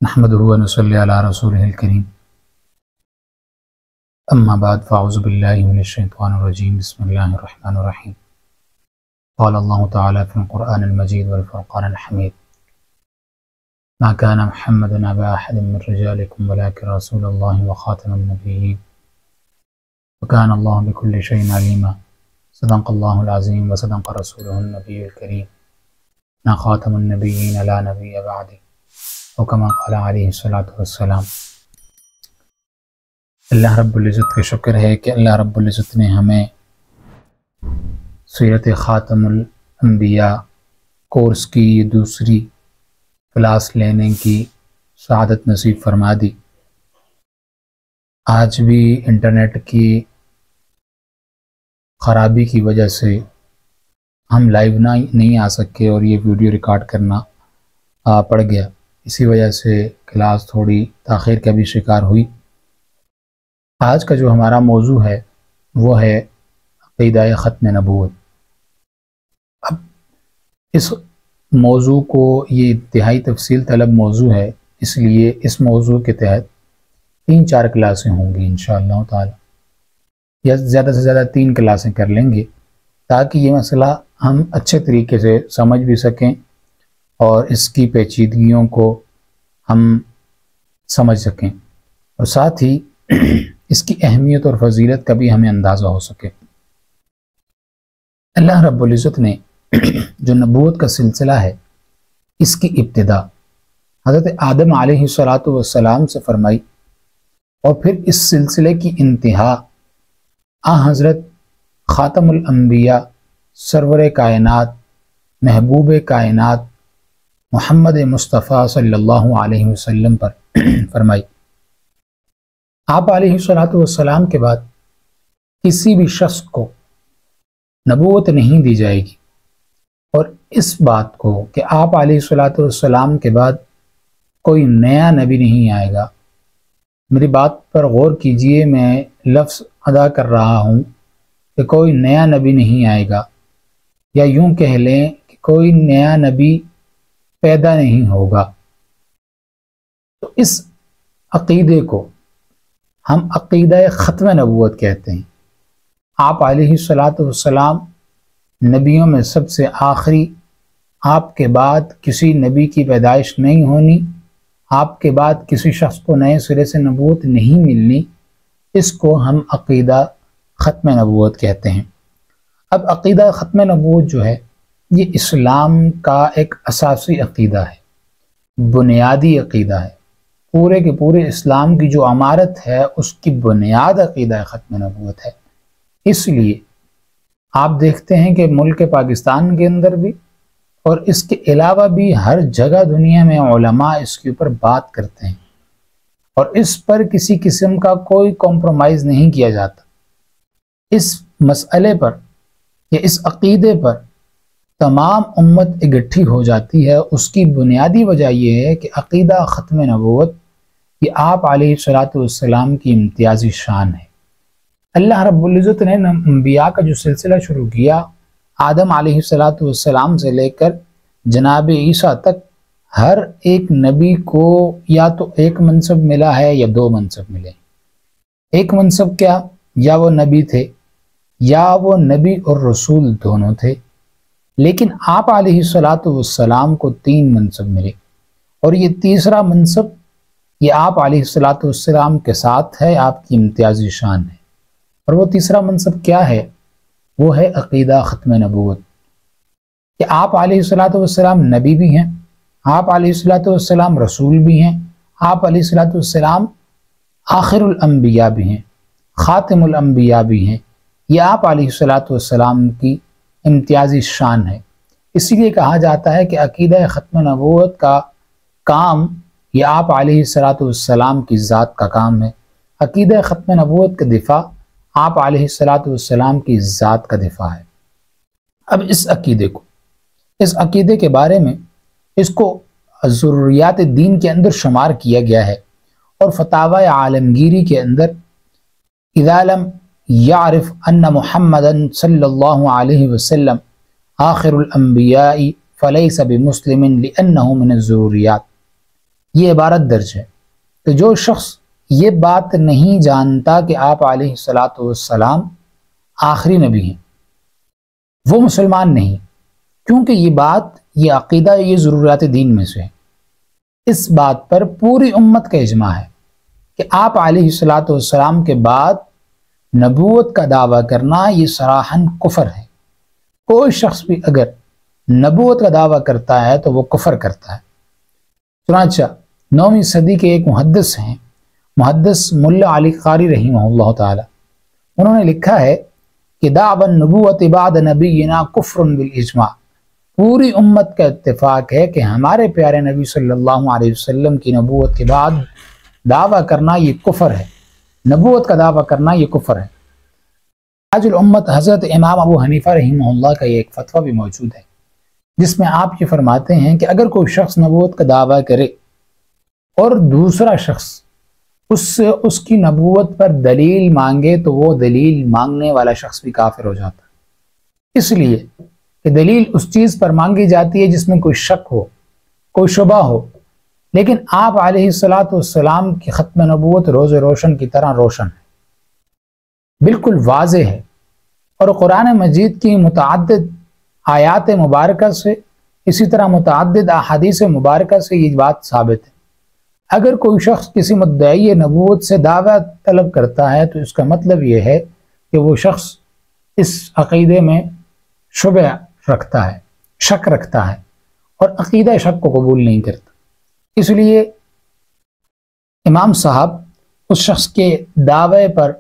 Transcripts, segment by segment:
نحمده و نصلی علی رسوله الکریم اما بعد فاعوذ باللہ من الشیطان الرجیم بسم اللہ الرحمن الرحیم قال اللہ تعالی فی القرآن المجید والفرقان الحمید ما كان محمد ابا احد من رجالکم ولكن رسول اللہ وخاتم النبیین وكان اللہ بكل شیء علیما صدق اللہ العظیم وصدق رسوله النبی الکریم نا خاتم النبیین لا نبی بعد وکما قال علیہ الصلوۃ والسلام۔ اللہ رب العزت کا شکر ہے کہ اللہ رب العزت نے ہمیں سیرت خاتم الانبیاء کورس کی دوسری کلاس لینے کی سعادت نصیب فرما دی۔ آج بھی انٹرنیٹ کی خرابی کی وجہ سے ہم لائیو نہیں آ سکے اور یہ ویڈیو ریکارڈ کرنا پڑ گیا، اسی وجہ سے کلاس تھوڑی تاخیر کا بھی شکار ہوئی۔ آج کا جو ہمارا موضوع ہے وہ ہے عقیدہ ختم نبوت۔ اب اس موضوع کو یہ انتہائی تفصیل طلب موضوع ہے، اس لیے اس موضوع کے تحت 3-4 کلاسیں ہوں گی انشاءاللہ تعالی، یا زیادہ سے زیادہ 3 کلاسیں کر لیں گے تاکہ یہ مسئلہ ہم اچھے طریقے سے سمجھ بھی سکیں اور اس کی پیچیدگیوں کو ہم سمجھ سکیں اور ساتھ ہی اس کی اہمیت اور فضیلت کا بھی ہمیں اندازہ ہو سکے۔ اللہ رب العزت نے جو نبوت کا سلسلہ ہے اس کی ابتدا حضرت آدم علیہ السلام سے فرمائی اور پھر اس سلسلے کی انتہا حضرت خاتم الانبیاء سرور کائنات محبوب کائنات محمد مصطفیٰ صلی اللہ علیہ وسلم پر فرمائی۔ آپ علیہ السلام کے بعد کسی بھی شخص کو نبوت نہیں دی جائے گی، اور اس بات کو کہ آپ علیہ السلام کے بعد کوئی نیا نبی نہیں آئے گا، میری بات پر غور کیجئے، میں لفظ ادا کر رہا ہوں کہ کوئی نیا نبی نہیں آئے گا، یا یوں کہہ لیں کہ کوئی نیا نبی پیدا نہیں ہوگا۔ تو اس عقیدے کو ہم عقیدہ ختم نبوت کہتے ہیں۔ آپ علیہ السلام نبیوں میں سب سے آخری، آپ کے بعد کسی نبی کی پیدائش نہیں ہونی، آپ کے بعد کسی شخص کو نئے سرے سے نبوت نہیں ملنی، اس کو ہم عقیدہ ختم نبوت کہتے ہیں۔ اب عقیدہ ختم نبوت جو ہے یہ اسلام کا ایک اساسی عقیدہ ہے، بنیادی عقیدہ ہے، پورے کے پورے اسلام کی جو عمارت ہے اس کی بنیاد عقیدہ ختم نبوت ہے۔ اس لیے آپ دیکھتے ہیں کہ ملک پاکستان کے اندر بھی اور اس کے علاوہ بھی ہر جگہ دنیا میں علماء اس کے اوپر بات کرتے ہیں اور اس پر کسی قسم کا کوئی کمپرومائز نہیں کیا جاتا۔ اس مسئلے پر یا اس عقیدے پر تمام امت اکٹھی ہو جاتی ہے۔ اس کی بنیادی وجہ یہ ہے کہ عقیدہ ختم نبوت یہ آپ علیہ السلام کی امتیازی شان ہے۔ اللہ رب العزت نے انبیاء کا جو سلسلہ شروع کیا، آدم علیہ السلام سے لے کر جناب عیسیٰ تک، ہر ایک نبی کو یا تو ایک منصب ملا ہے یا 2 منصب ملے۔ ایک منصب کیا؟ یا وہ نبی تھے یا وہ نبی اور رسول دونوں تھے، لیکن آپ علیہ السلام کو 3 منصب ملے، اور یہ تیسرا منصب یہ آپ علیہ السلام کے ساتھ ہے، آپ کی امتیازی شان ہے۔ اور وہ تیسرا منصب کیا ہے؟ وہ ہے عقیدہ ختم نبوت، کہ آپ علیہ السلام نبی بھی ہیں، آپ علیہ السلام رسول بھی ہیں، آپ علیہ السلام آخر الانبیاء بھی ہیں، خاتم الانبیاء بھی ہیں۔ یہ آپ علیہ السلام کی امتیازی شان ہے۔ اسی لیے کہا جاتا ہے کہ عقیدہ ختم نبوت کا کام یہ آپ علیہ السلام کی ذات کا کام ہے۔ عقیدہ ختم نبوت کا دفاع آپ علیہ السلام کی ذات کا دفاع ہے۔ اب اس عقیدے کے بارے میں اس کو ضروریات دین کے اندر شمار کیا گیا ہے، اور فتاوی عالمگیری کے اندر اذا لم یعرف ان محمدا صلی اللہ علیہ وسلم آخر الانبیاء فلیس بمسلم لانہ من الضروریات، یہ عبارت درج ہے کہ جو شخص یہ بات نہیں جانتا کہ آپ علیہ الصلاۃ والسلام آخری نبی ہیں، وہ مسلمان نہیں، کیونکہ یہ بات، یہ عقیدہ، یہ ضروریات دین میں سے ہے۔ اس بات پر پوری امت کا اجماع ہے کہ آپ علیہ الصلاۃ والسلام کے بعد نبوت کا دعویٰ کرنا یہ صراحاً کفر ہے۔ کوئی شخص بھی اگر نبوت کا دعویٰ کرتا ہے تو وہ کفر کرتا ہے۔ چنانچہ 9ویں صدی کے ایک محدث ہیں، محدث ملا علی قاری رحمہ اللہ تعالی، انہوں نے لکھا ہے کہ دعوی النبوت بعد نبینا کفر بالاجماع، پوری امت کا اتفاق ہے کہ ہمارے پیارے نبی صلی اللہ علیہ وسلم کی نبوت کے بعد دعویٰ کرنا یہ کفر ہے، نبوت کا دعویٰ کرنا یہ کفر ہے۔ تاج الامت حضرت امام ابو حنیفہ رحمہ اللہ کا یہ ایک فتویٰ بھی موجود ہے، جس میں آپ یہ فرماتے ہیں کہ اگر کوئی شخص نبوت کا دعویٰ کرے اور دوسرا شخص اس سے اس کی نبوت پر دلیل مانگے تو وہ دلیل مانگنے والا شخص بھی کافر ہو جاتا ہے، اس لیے کہ دلیل اس چیز پر مانگی جاتی ہے جس میں کوئی شک ہو، کوئی شبہ ہو، لیکن آپ علیہ الصلاۃ والسلام کی ختم نبوت روز روشن کی طرح روشن ہے، بالکل واضح ہے، اور قرآن مجید کی متعدد آیات مبارکہ سے، اسی طرح متعدد احادیث مبارکہ سے یہ بات ثابت ہے۔ اگر کوئی شخص کسی مدعی نبوت سے دعویٰ طلب کرتا ہے تو اس کا مطلب یہ ہے کہ وہ شخص اس عقیدے میں شبہ رکھتا ہے، شک رکھتا ہے، اور عقیدہ شک کو قبول نہیں کرتا۔ اس لیے امام صاحب اس شخص کے دعوے پر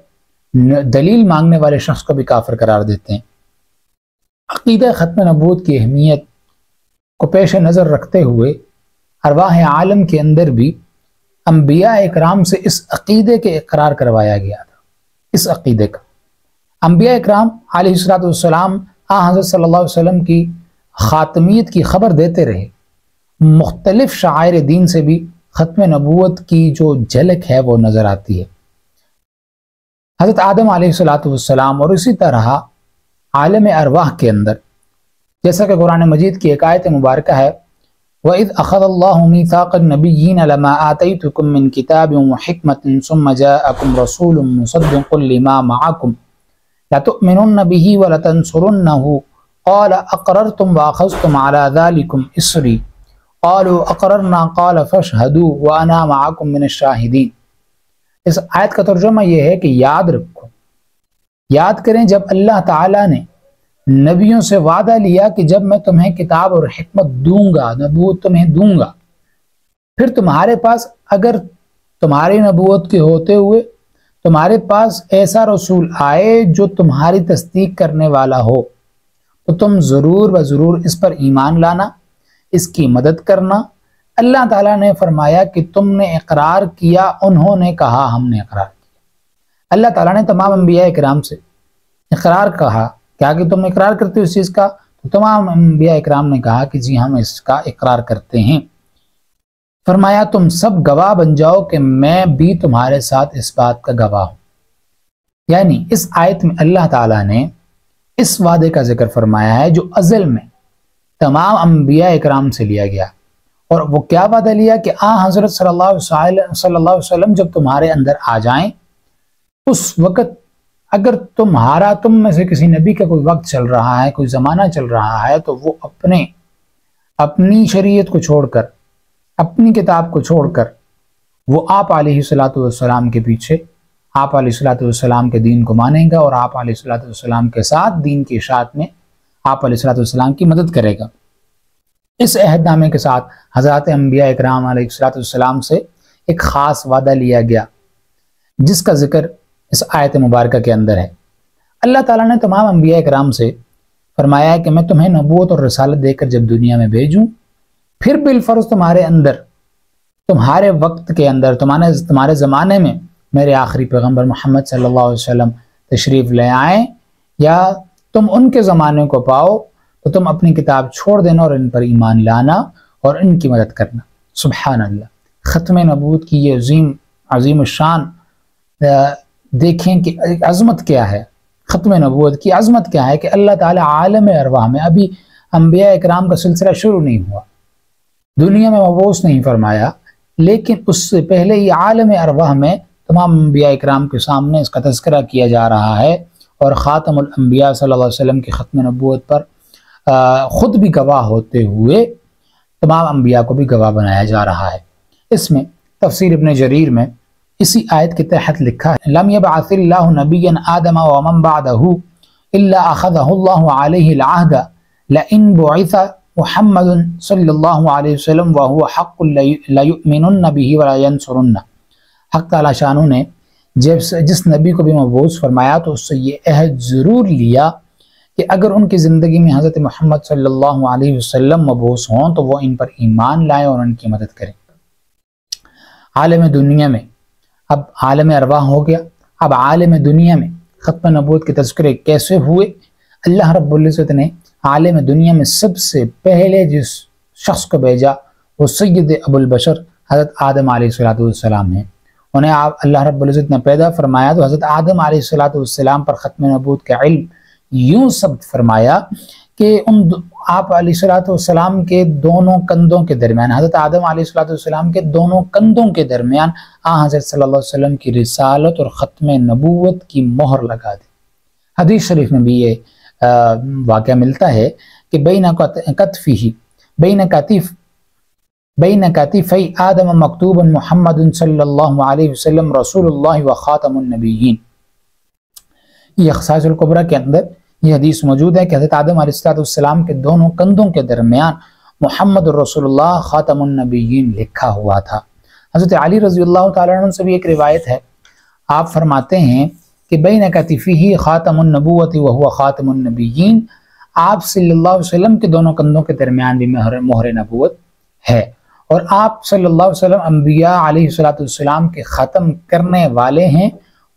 دلیل مانگنے والے شخص کو بھی کافر قرار دیتے ہیں۔ عقیدہ ختم نبوت کی اہمیت کو پیش نظر رکھتے ہوئے ارواح عالم کے اندر بھی انبیاء اکرام سے اس عقیدے کے اقرار کروایا گیا تھا۔ اس عقیدے کا انبیاء اکرام علیہ الصلوۃ والسلام حضرت صلی اللہ علیہ وسلم کی خاتمیت کی خبر دیتے رہے۔ مختلف شعائر دین سے بھی ختم نبوت کی جو جھلک ہے وہ نظر آتی ہے۔ حضرت آدم علیہ الصلوۃ والسلام اور اسی طرح عالم ارواح کے اندر، جیسا کہ قرآن مجید کی ایک آیت مبارکہ ہے، وَإِذْ أَخَذَ اللَّهُ مِيثَاقَ النَّبِيِّينَ لَمَا آتَيْتُكُم مِّن كِتَابٍ وَحِكْمَةٍ ثُمَّ جَاءَكُمْ رَسُولٌ مُّصَدِّقٌ لِّمَا مَعَكُمْ لَتُؤْمِنُنَّ بِهِ وَلَتَنصُرُنَّهُ قَالَ أَقْرَرْتُمْ وَأَخَذْتُمْ عَلَىٰ ذَلِكُمْ إِصْرِي قَالُوا أَقْرَرْنَا قَالَ فَاشْهَدُوا وَأَنَا مَعَكُمْ مِنَ الشَّاهِدِينَ۔ اس آیت کا ترجمہ یہ ہے کہ یاد رکھو، یاد کریں جب اللہ تعالیٰ نے نبیوں سے وعدہ لیا کہ جب میں تمہیں کتاب اور حکمت دوں گا، نبوت تمہیں دوں گا، پھر تمہارے پاس اگر تمہاری نبوت کے ہوتے ہوئے تمہارے پاس ایسا رسول آئے جو تمہاری تصدیق کرنے والا ہو تو تم ضرور و ضرور اس پر ایمان لانا، اس کی مدد کرنا۔ اللہ تعالیٰ نے فرمایا کہ تم نے اقرار کیا، انہوں نے کہا ہم نے اقرار کیا۔ اللہ تعالیٰ نے تمام انبیاء اکرام سے اقرار کہا کیا کہ تم اقرار کرتے ہو اس چیز کا، تو تمام انبیاء اکرام نے کہا کہ جی ہم اس کا اقرار کرتے ہیں۔ فرمایا تم سب گواہ بن جاؤ کہ میں بھی تمہارے ساتھ اس بات کا گواہ ہوں۔ یعنی اس آیت میں اللہ تعالیٰ نے اس وعدے کا ذکر فرمایا ہے جو ازل میں تمام انبیاء اکرام سے لیا گیا، اور وہ کیا وعدہ لیا کہ حضرت صلی اللہ علیہ وسلم جب تمہارے اندر آ جائیں، اس وقت اگر تم میں سے کسی نبی کا کوئی وقت چل رہا ہے، کوئی زمانہ چل رہا ہے، تو وہ اپنی شریعت کو چھوڑ کر، اپنی کتاب کو چھوڑ کر وہ آپ علیہ الصلوۃ والسلام کے پیچھے، آپ علیہ الصلوۃ والسلام کے دین کو مانیں گا، اور آپ علیہ الصلوۃ والسلام کے ساتھ دین کی اشاعت میں آپ علیہ الصلوۃ والسلام کی مدد کرے گا۔ اس عہد نامے کے ساتھ حضرات انبیاء اکرام علیہ الصلوۃ والسلام سے ایک خاص وعدہ لیا گیا جس کا ذکر اس آیت مبارکہ کے اندر ہے۔ اللہ تعالیٰ نے تمام انبیاء اکرام سے فرمایا ہے کہ میں تمہیں نبوت اور رسالت دے کر جب دنیا میں بھیجوں، پھر بالفرض تمہارے اندر، تمہارے وقت کے اندر، تمہارے زمانے میں میرے آخری پیغمبر محمد صلی اللہ علیہ وسلم تشریف لے آئیں، یا تم ان کے زمانے کو پاؤ تو تم اپنی کتاب چھوڑ دینا اور ان پر ایمان لانا اور ان کی مدد کرنا۔ سبحان اللہ، ختم نبوت کی یہ عظیم الشان دیکھیں کہ عظمت کیا ہے، ختم نبوت کی عظمت کیا ہے کہ اللہ تعالیٰ عالم ارواح میں، ابھی انبیاء اکرام کا سلسلہ شروع نہیں ہوا، دنیا میں مبعوث نہیں فرمایا، لیکن اس سے پہلے یہ عالم ارواح میں تمام انبیاء اکرام کے سامنے اس کا تذکرہ کیا جا رہا ہے، اور خاتم الانبیاء صلی اللہ علیہ وسلم کی ختم نبوت پر خود بھی گواہ ہوتے ہوئے تمام انبیاء کو بھی گواہ بنایا جا رہا ہے۔ اس میں تفسیر ابن جریر میں اسی آیت کے تحت لکھا ہے لم يبعث اللہ نبیا آدم ومن بعدہ الا اخذہ اللہ علیہ العہد لئن بعث محمد صلی اللہ علیہ وسلم وهو حق لیؤمنن به ولا ینصرن۔ حق تعالی شانہ نے جس نبی کو بھی مبعوث فرمایا تو اس سے یہ عہد ضرور لیا کہ اگر ان کی زندگی میں حضرت محمد صلی اللہ علیہ وسلم مبعوث ہوں تو وہ ان پر ایمان لائیں اور ان کی مدد کریں۔ عالم دنیا میں اب عالم ارواح ہو گیا، اب عالم دنیا میں ختم نبوت کے تذکرے کیسے ہوئے؟ اللہ رب العزت نے عالم دنیا میں سب سے پہلے جس شخص کو بھیجا وہ سید ابو البشر حضرت آدم علیہ السلام ہیں۔ انہیں اللہ رب العزت نے پیدا فرمایا تو حضرت آدم علیہ السلام پر ختم نبوت کا علم یوں ثبت فرمایا کہ آپ علیہ السلام کے دونوں کندھوں کے درمیان، حضرت آدم علیہ السلام کے دونوں کندھوں کے درمیان حضرت صلی اللہ علیہ وسلم کی رسالت اور ختم نبوت کی مہر لگا دی۔ حدیث شریف میں بھی یہ واقعہ ملتا ہے کہ بین کتفی آدم مکتوب محمد صلی اللہ علیہ وسلم رسول اللہ و خاتم النبیین۔ یہ خصائص الکبریٰ کے اندر یہ حدیث موجود ہے کہ حضرت آدم علیہ السلام کے دونوں کندھوں کے درمیان محمد رسول اللہ خاتم النبیین لکھا ہوا تھا۔ حضرت علی رضی اللہ تعالیٰ عنہ سے بھی ایک روایت ہے، آپ فرماتے ہیں کہ بین کتفیہ خاتم النبوت وہو خاتم النبیین، آپ صلی اللہ علیہ وسلم کے دونوں کندھوں کے درمیان بھی مہر نبوت ہے، اور آپ صلی اللہ علیہ وسلم انبیاء علیہ السلام کے ختم کرنے والے ہیں۔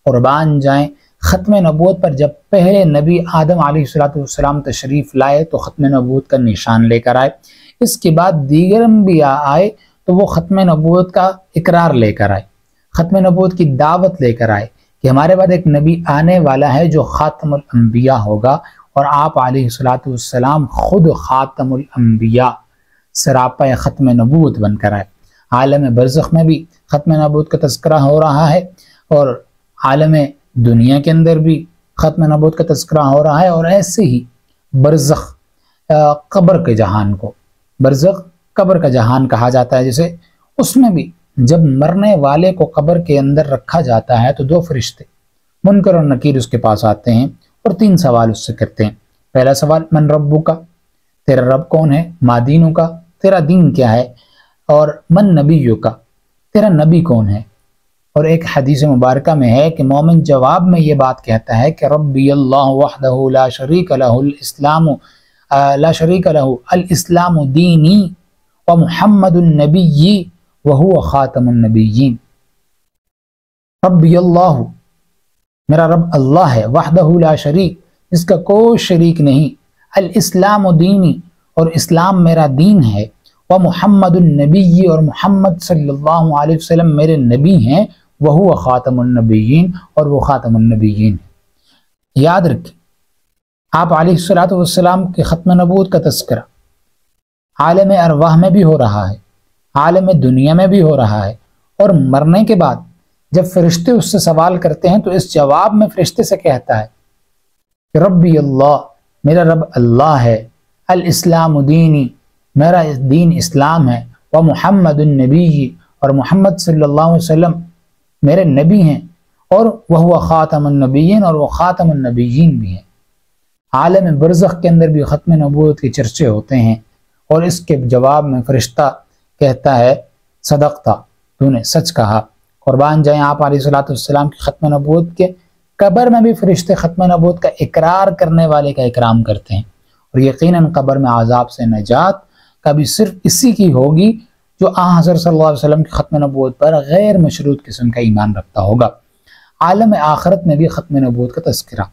قربان جائیں، ختم نبوت پر جب پہلے نبی آدم علیہ السلام تشریف لائے تو ختم نبوت کا نشان لے کر آئے، اس کے بعد دیگر انبیاء آئے تو وہ ختم نبوت کا اقرار لے کر آئے، ختم نبوت کی دعوت لے کر آئے کہ ہمارے بعد ایک نبی آنے والا ہے جو خاتم الانبیاء ہوگا، اور آپ علیہ السلام خود خاتم الانبیاء سراپا ختم نبوت بن کر آئے۔ عالم برزخ میں بھی ختم نبوت کا تذکرہ ہو رہا ہے، اور عالم دنیا کے اندر بھی ختم نبوت کا تذکرہ ہو رہا ہے، اور ایسے ہی برزخ قبر کے جہان کو برزخ قبر کا جہان کہا جاتا ہے، جیسے اس میں بھی جب مرنے والے کو قبر کے اندر رکھا جاتا ہے تو دو فرشتے منکر اور نکیر اس کے پاس آتے ہیں اور تین سوال اس سے کرتے ہیں۔ پہلا سوال من ربو کا، تیرا رب کون ہے؟ ما دینو کا، تیرا دین کیا ہے؟ اور من نبیو کا، تیرا نبی کون ہے؟ اور ایک حدیث مبارکہ میں ہے کہ مومن جواب میں یہ بات کہتا ہے کہ ربی اللہ وحدہ لا شریک لہ الاسلام دینی ومحمد النبی وہو خاتم النبیین۔ ربی اللہ، میرا رب اللہ ہے، وحدہ لا شریک، اس کا کوئی شریک نہیں، الاسلام دینی، اور اسلام میرا دین ہے، ومحمد النبی، اور محمد صلی اللہ علیہ وسلم میرے نبی ہیں، وہو خاتم النبیین، اور وہ خاتم النبیین ہیں۔ یاد رکھیں، آپ علیہ السلام کے ختم نبوت کا تذکرہ عالم ارواح میں بھی ہو رہا ہے، عالم دنیا میں بھی ہو رہا ہے، اور مرنے کے بعد جب فرشتے اس سے سوال کرتے ہیں تو اس جواب میں فرشتے سے کہتا ہے کہ ربی اللہ، میرا رب اللہ ہے، الاسلام دینی، میرا دین اسلام ہے، ومحمد النبی، اور محمد صلی اللہ علیہ وسلم میرے نبی ہیں، اور وہ خاتم النبیین، اور وہ خاتم النبیین بھی ہیں۔ عالم برزخ کے اندر بھی ختم نبوت کے چرچے ہوتے ہیں، اور اس کے جواب میں فرشتہ کہتا ہے صدقتا، تو نے سچ کہا۔ قربان جائیں، آپ علیہ السلام کی ختم نبوت کے قبر میں بھی فرشتے ختم نبوت کا اقرار کرنے والے کا اکرام کرتے ہیں، اور یقیناً قبر میں عذاب سے نجات کبھی صرف اسی کی ہوگی جو حضرت صلی اللہ علیہ وسلم کی ختم نبوت پر غیر مشروط قسم کا ایمان رکھتا ہوگا۔ عالم آخرت میں بھی ختم نبوت کا تذکرہ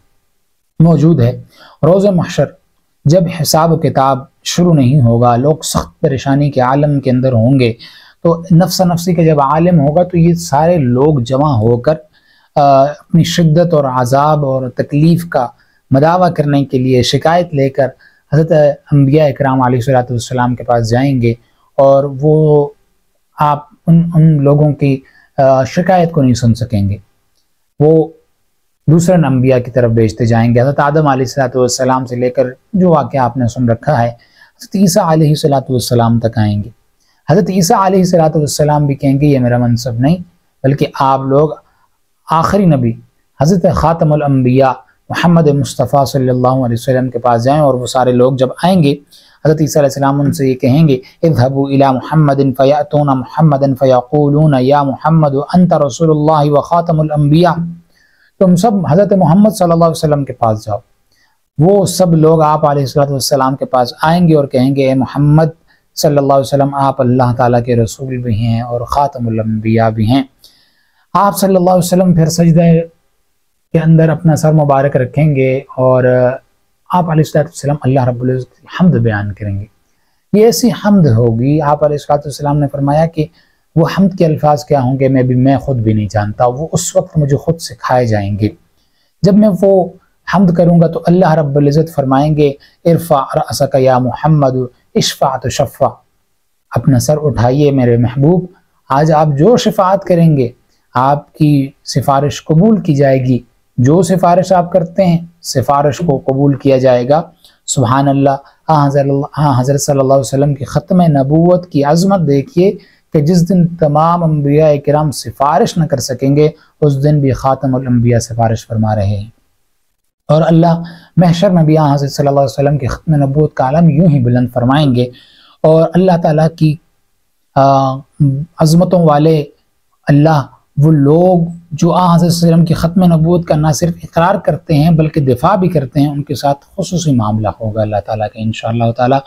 موجود ہے۔ روز محشر جب حساب و کتاب شروع نہیں ہوگا، لوگ سخت پریشانی کے عالم کے اندر ہوں گے، تو نفس نفسی کا جب عالم ہوگا تو یہ سارے لوگ جمع ہو کر اپنی شدت اور عذاب اور تکلیف کا مداوع کرنے کے لیے شکایت لے کر حضرت انبیاء اکرام علیہ السلام کے پاس جائیں گے، اور وہ آپ ان لوگوں کی شکایت کو نہیں سن سکیں گے، وہ دوسرے انبیاء کی طرف بھیجتے جائیں گے۔ حضرت آدم علیہ السلام سے لے کر جو واقعہ آپ نے سن رکھا ہے حضرت عیسیٰ علیہ السلام تک آئیں گے۔ حضرت عیسیٰ علیہ السلام بھی کہیں گے یہ میرا منصب نہیں، بلکہ آپ لوگ آخری نبی حضرت خاتم الانبیاء محمد مصطفیٰ صلی اللہ علیہ وسلم کے پاس جائیں، اور وہ سارے لوگ جب آئیں گے حضرت عیسیٰ علیہ السلام ان سے یہ کہیں گے اذهبوا الى محمد فیأتون محمد فیقولون یا محمد انت رسول اللہ وخاتم الانبیاء، تم سب حضرت محمد صلی اللہ علیہ وسلم کے پاس جاؤ۔ وہ سب لوگ آپ علیہ السلام کے پاس آئیں گے اور کہیں گے اے محمد صلی اللہ علیہ وسلم آپ اللہ تعالیٰ کے رسول بھی ہیں اور خاتم الانبیاء بھی ہیں۔ آپ صلی اللہ علیہ وسلم پھر سجدہ کے اندر اپنا سر مبارک رکھیں گے اور آپ علیہ السلام اللہ رب العزت کی حمد بیان کریں گے۔ یہ ایسی حمد ہوگی، آپ علیہ السلام نے فرمایا کہ وہ حمد کے الفاظ کیا ہوں گے میں خود بھی نہیں جانتا، وہ اس وقت مجھے خود سکھائے جائیں گے۔ جب میں وہ حمد کروں گا تو اللہ رب العزت فرمائیں گے ارفع رأسک یا محمد اشفع تشفع، اپنا سر اٹھائیے میرے محبوب، آج آپ جو شفاعت کریں گے آپ کی سفارش قبول کی جائے گی، جو سفارش آپ کرتے ہیں سفارش کو قبول کیا جائے گا۔ سبحان اللہ۔ حضرت صلی اللہ علیہ وسلم کی ختم نبوت کی عظمت دیکھیے کہ جس دن تمام انبیاء کرام سفارش نہ کر سکیں گے اس دن بھی خاتم الانبیاء سفارش فرما رہے ہیں، اور اللہ محشر میں بھی حضرت صلی اللہ علیہ وسلم کی ختم نبوت کا عالم یوں ہی بلند فرمائیں گے، اور اللہ تعالیٰ کی عظمتوں والے اللہ وہ لوگ جو حضرت صلی اللہ علیہ وسلم کی ختم نبوت کا نہ صرف اقرار کرتے ہیں بلکہ دفاع بھی کرتے ہیں، ان کے ساتھ خصوصی معاملہ ہوگا اللہ تعالیٰ کا انشاءاللہ تعالیٰ۔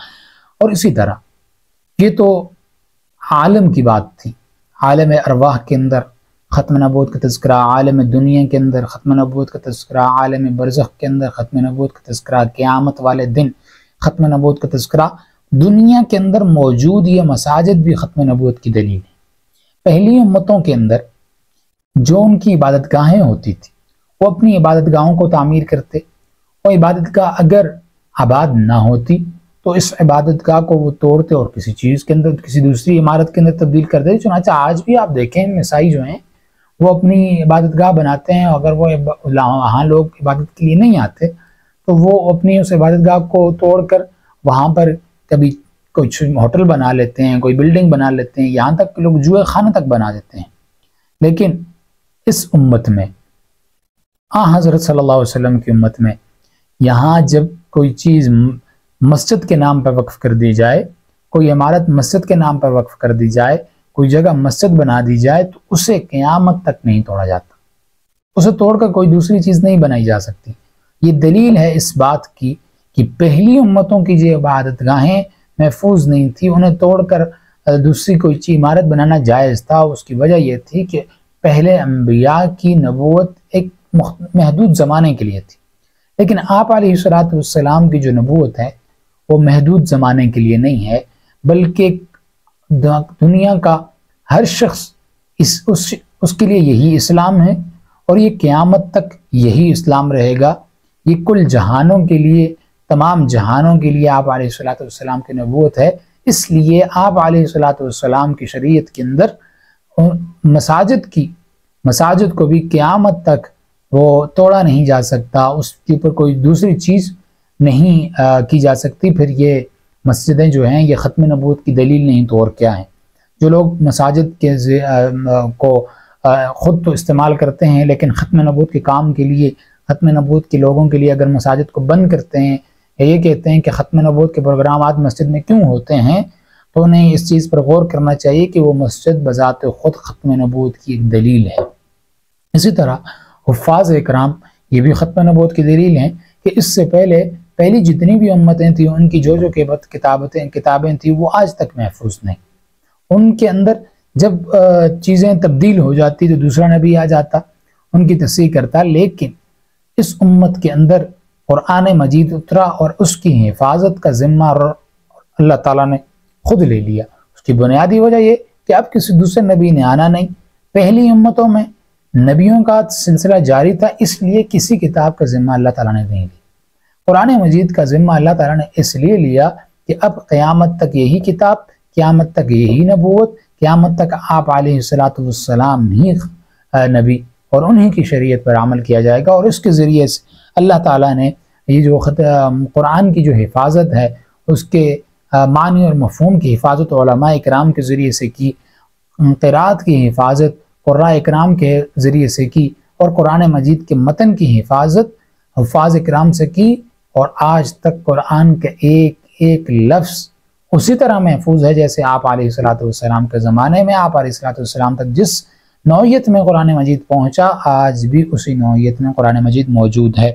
اور اسی طرح یہ تو عالم کی بات تھی، عالم ارواح کے اندر ختم نبوت کا تذکرہ، عالم دنیا کے اندر ختم نبوت کا تذکرہ، عالم برزخ کے اندر ختم نبوت کا تذکرہ، قیامت والے دن ختم نبوت کا تذکرہ۔ دنیا کے اندر موجود یہ مساجد بھی ختم نبوت کی دلیل ہے۔ پہلی امتوں کے اندر جو ان کی عبادت گاہیں ہوتی تھی وہ اپنی عبادت گاہوں کو تعمیر کرتے، اور عبادت گاہ اگر آباد نہ ہوتی تو اس عبادت گاہ کو وہ توڑتے اور کسی چیز کے اندر، کسی دوسری عمارت کے اندر تبدیل کر دیتے۔ چنانچہ آج بھی آپ دیکھیں مسیحی جو ہیں وہ اپنی عبادت گاہ بناتے ہیں، اگر وہ وہاں لوگ عبادت کے لیے نہیں آتے تو وہ اپنی اس عبادت گاہ کو توڑ کر وہاں پر کبھی کچھ ہوٹل بنا لیتے ہیں، کوئی بلڈنگ بنا لیتے ہیں، یہاں تک کہ لوگ جوئے خانہ تک بنا دیتے ہیں۔ لیکن اس امت میں حضرت صلی اللہ علیہ وسلم کی امت میں یہاں جب کوئی چیز مسجد کے نام پر وقف کر دی جائے، کوئی عمارت مسجد کے نام پر وقف کر دی جائے، کوئی جگہ مسجد بنا دی جائے تو اسے قیامت تک نہیں توڑا جاتا، اسے توڑ کر کوئی دوسری چیز نہیں بنائی جا سکتی۔ یہ دلیل ہے اس بات کی کہ پہلی امتوں کی جو عبادت گاہیں محفوظ نہیں تھی، انہیں توڑ کر دوسری کوئی چیز عمارت بنانا جائز تھا۔ اس کی وجہ یہ تھی کہ پہلے انبیاء کی نبوت ایک محدود زمانے کے لیے تھی، لیکن آپ علیہ السلام کی جو نبوت ہے وہ محدود زمانے کے لیے نہیں ہے، بلکہ دنیا کا ہر شخص اس کے لیے یہی اسلام ہے، اور یہ قیامت تک یہی اسلام رہے گا۔ یہ کل جہانوں کے لیے، تمام جہانوں کے لیے آپ علیہ السلام کی نبوت ہے۔ اس لیے آپ علیہ السلام کی شریعت کے اندر مساجد کو بھی قیامت تک وہ توڑا نہیں جا سکتا، اس کے اوپر کوئی دوسری چیز نہیں کی جا سکتی۔ پھر یہ مسجدیں جو ہیں یہ ختم نبوت کی دلیل نہیں تو اور کیا ہیں؟ جو لوگ مساجد کے کو خود تو استعمال کرتے ہیں لیکن ختم نبوت کے کام کے لیے، ختم نبوت کے لوگوں کے لیے اگر مساجد کو بند کرتے ہیں یا یہ کہتے ہیں کہ ختم نبوت کے پروگرامات مسجد میں کیوں ہوتے ہیں، تو انہیں اس چیز پر غور کرنا چاہیے کہ وہ مسجد بذات خود ختم نبوت کی ایک دلیل ہے۔ اسی طرح حفاظ اکرام یہ بھی ختم نبوت کی دلیل ہیں کہ اس سے پہلی جتنی بھی امتیں تھیں ان کی جو کتابیں تھیں وہ آج تک محفوظ نہیں۔ ان کے اندر جب چیزیں تبدیل ہو جاتی تو دوسرا نبی آ جاتا، ان کی تصحیح کرتا، لیکن اس امت کے اندر قرآن مجید اترا اور اس کی حفاظت کا ذمہ اللہ تعالیٰ نے خود لے لیا۔ اس کی بنیادی وجہ یہ کہ اب کسی دوسرے نبی نے آنا نہیں، پہلی امتوں میں نبیوں کا سلسلہ جاری تھا، اس لیے کسی کتاب کا ذمہ اللہ تعالیٰ نے نہیں لیا۔ قرآن مجید کا ذمہ اللہ تعالیٰ نے اس لیے لیا کہ اب قیامت تک یہی کتاب، قیامت تک یہی نبوت، قیامت تک آپ علیہ السلام ہی نبی اور انہی کی شریعت پر عمل کیا جائے گا، اور اس کے ذریعے سے اللہ تعالیٰ نے یہ جو قرآن کی جو حفاظت ہے اس کے معنی اور مفہوم کی حفاظت علماء اکرام کے ذریعے سے کی، قرات کی حفاظت قراء اکرام کے ذریعے سے کی، اور قرآن مجید کے متن کی حفاظت حفاظ اکرام سے کی، اور آج تک قرآن کا ایک ایک لفظ اسی طرح محفوظ ہے جیسے آپ علیہ السلام کے زمانے میں آپ علیہ السلام تک جس نوعیت میں قرآن مجید پہنچا، آج بھی اسی نوعیت میں قرآن مجید موجود ہے،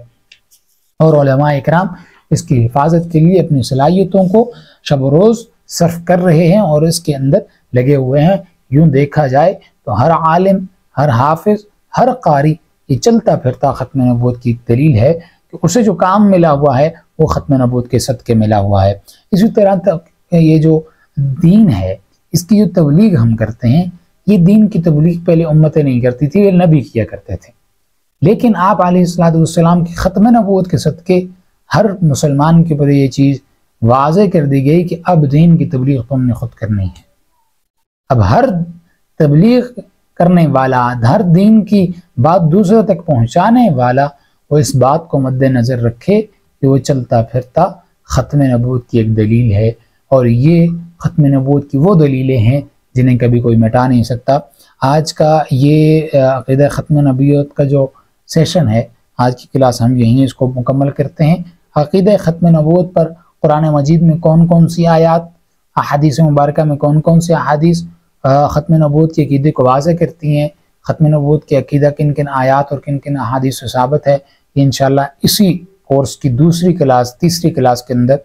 اور علماء اکرام اس کی حفاظت کے لیے اپنی صلاحیتوں کو شب و روز صرف کر رہے ہیں اور اس کے اندر لگے ہوئے ہیں۔ یوں دیکھا جائے تو ہر عالم، ہر حافظ، ہر قاری یہ چلتا پھرتا ختم نبوت کی دلیل ہے کہ اسے جو کام ملا ہوا ہے وہ ختم نبوت کے صدقے ملا ہوا ہے۔ اسی طرح یہ جو دین ہے اس کی جو تبلیغ ہم کرتے ہیں، یہ دین کی تبلیغ پہلے امتیں نہیں کرتی تھی، یہ نبی کیا کرتے تھے، لیکن آپ علیہ السلام کی ختم نبوت کے صدقے ہر مسلمان کے اوپر یہ چیز واضح کر دی گئی کہ اب دین کی تبلیغ تم نے خود کرنی ہے۔ اب ہر تبلیغ کرنے والا، ہر دین کی بات دوسرے تک پہنچانے والا وہ اس بات کو مد نظر رکھے کہ وہ چلتا پھرتا ختم نبوت کی ایک دلیل ہے، اور یہ ختم نبوت کی وہ دلیلیں ہیں جنہیں کبھی کوئی مٹا نہیں سکتا۔ آج کا یہ عقیدہ ختم نبوت کا جو سیشن ہے، آج کی کلاس ہم یہیں اس کو مکمل کرتے ہیں۔ عقیدہ ختم نبوت پر قرآن مجید میں کون کون سی آیات، احادیث مبارکہ میں کون کون سی احادیث ختم نبوت کے عقیدے کو واضح کرتی ہیں، ختم نبوت کے عقیدہ کن کن آیات اور کن کن احادیث سے ثابت ہے، یہ انشاءاللہ اسی کورس کی تیسری کلاس کے اندر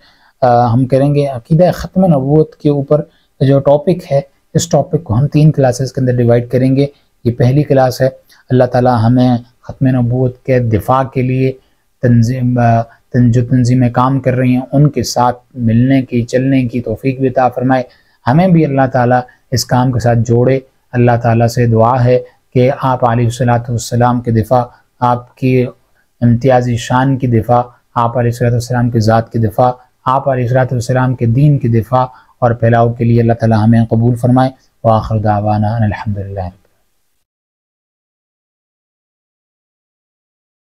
ہم کریں گے۔ عقیدہ ختم نبوت کے اوپر جو ٹاپک ہے، اس ٹاپک کو ہم 3 کلاسز کے اندر ڈیوائیڈ کریں گے۔ یہ پہلی کلاس ہے۔ اللہ تعالیٰ ہمیں ختم نبوت کے دفاع کے لیے جو تنظیمیں کام کر رہی ہیں ان کے ساتھ ملنے کی، چلنے کی توفیق بھی عطا فرمائے۔ ہمیں بھی اللہ تعالیٰ اس کام کے ساتھ جوڑے۔ اللہ تعالیٰ سے دعا ہے کہ آپ علیہ السلام کے دفاع، آپ کی امتیازی شان کی دفاع، آپ علیہ السلام کی ذات کی دفاع، آپ علیہ السلام کے دین کی دفاع اور پھیلاؤ کے لیے اللہ تعالیٰ ہمیں قبول فرمائے۔ وآخر دعوانا ان الحمدللہ۔